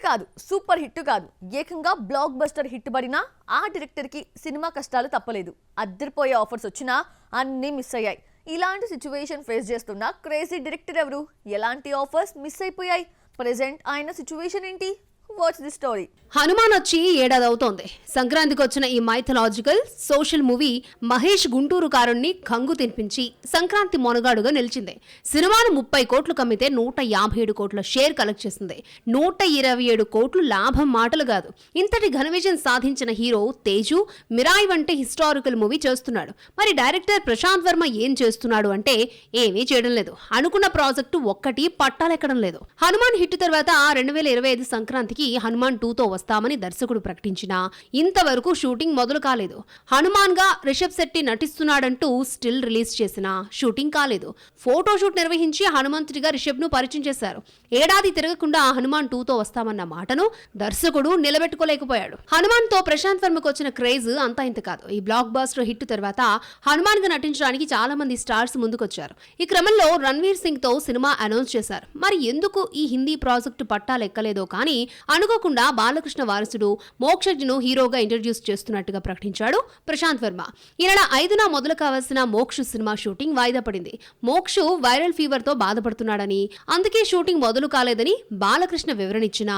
కాదు, super hit కాదు, ఏకంగా బ్లాక్ బస్టర్ హిట్ పడినా ఆ డైరెక్టర్ కి సినిమా కష్టాలు తప్పలేదు. అద్దరిపోయే ఆఫర్స్ వచ్చినా అన్నీ మిస్ అయ్యాయి. ఇలాంటి సిచ్యువేషన్ ఫేస్ చేస్తున్న క్రేజీ డైరెక్టర్ ఎవరు? ఎలాంటి ఆఫర్స్ మిస్ అయిపోయాయి? ప్రెజెంట్ ఆయన సిచ్యువేషన్ ఏంటి? What's the story? హనుమాన్ వచ్చి ఏడాది అవుతోంది. సంక్రాంతికి వచ్చిన ఈ mythological social movie Mahesh Guntur కారుణ్ణి కంగు తినిపించి సంక్రాంతి మొనగాడుగా నిలిచింది. సినిమాను 30 కోట్లు కమ్మితే 157 కోట్ల షేర్ కలెక్ట్ చేసింది. 127 కోట్లు లాభం మాటలు కాదు. ఇంతటి ఘన విజయం సాధించిన హీరో తేజు మిరాయి వంటి హిస్టారికల్ మూవీ చేస్తున్నాడు. మరి డైరెక్టర్ ప్రశాంత్ వర్మ ఏం చేస్తున్నాడు అంటే ఏమీ చేయడం లేదు. అనుకున్న ప్రాజెక్టు ఒక్కటి పట్టాలెక్కడం లేదు. హనుమాన్ హిట్ తర్వాత 2025 సంక్రాంతికి హనుమాన్ 2తో వస్తామని దర్శకుడు ప్రకటించినా ఇంతవరకు షూటింగ్ మొదలు కాలేదు. హనుమాన్ గా రిషబ్ శెట్టి నటిస్తున్నాడంటూ స్టిల్ రిలీజ్ చేసినా షూటింగ్ కాలేదు. ఫోటోషూట్ నిర్వహించి హనుమంతుడిగా రిషబ్ ను పరిచయం చేశారు. ఏడాది తిరగకుండా హనుమాన్ 2తో వస్తామన్న మాటను దర్శకుడు నిలబెట్టుకోలేకపోయాడు. హనుమాన్ తో ప్రశాంత్ వర్మకు వచ్చిన క్రేజ్ అంతా ఇంత కాదు. ఈ బ్లాక్ బస్టర్ హిట్ తర్వాత హనుమాన్ గా నటించడానికి చాలా మంది స్టార్స్ ముందుకొచ్చారు. ఈ క్రమంలో రణ్వీర్ సింగ్ తో సినిమా అనౌన్స్ చేశారు. మరి ఎందుకు ఈ హిందీ ప్రాజెక్టు పట్టాలెక్కలేదో కానీ అనుకోకుండా బాలకృష్ణ వారసుడు మోక్షజ్ను హీరోగా ఇంట్రడ్యూస్ చేస్తున్నట్టుగా ప్రకటించాడు ప్రశాంత్ వర్మ. ఈ నెల 5న మొదలు కావాల్సిన మోక్ష సినిమా షూటింగ్ వాయిదా పడింది. మోక్ష వైరల్ ఫీవర్ తో బాధపడుతున్నాడని, అందుకే షూటింగ్ మొదలు కాలేదని బాలకృష్ణ వివరణ ఇచ్చిన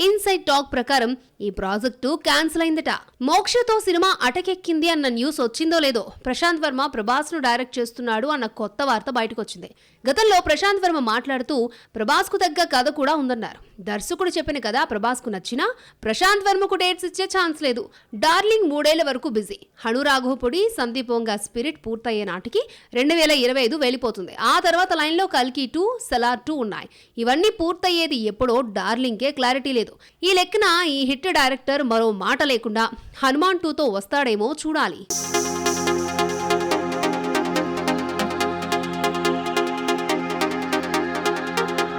ఇన్సైడ్ టాక్ ప్రకారం ఈ ప్రాజెక్టు క్యాన్సిల్ అయిందట. మోక్షతో సినిమా అటకెక్కింది అన్న న్యూస్ వచ్చిందో లేదో ప్రశాంత్ వర్మ ప్రభాస్ ను డైరెక్ట్ చేస్తున్నాడు అన్న కొత్త వార్త బయటకు వచ్చింది. గతంలో ప్రశాంత్ వర్మ మాట్లాడుతూ ప్రభాస్ కు తగ్గ కథ కూడా ఉందన్నారు. దర్శకుడు చెప్పిన కథ ప్రభాస్ కు నచ్చినా ప్రశాంత్ వర్మకు డేట్స్ ఇచ్చే ఛాన్స్ లేదు. డార్లింగ్ 3 ఏళ్ల వరకు బిజీ. హను రాఘవపూడి, సందీప్ వంగ స్పిరిట్ పూర్తయ్యే నాటికి 2025 వెళ్ళిపోతుంది. ఆ తర్వాత లైన్ లో కల్కి 2, సలార్ 2 ఉన్నాయి. ఇవన్నీ పూర్తయ్యేది ఎప్పుడో డార్లింగ్ కే క్లారిటీ లేదు. ఈ లెక్కన ఈ హిట్ డైరెక్టర్ మరో మాట లేకుండా హనుమాన్ 2తో వస్తాడేమో చూడాలి.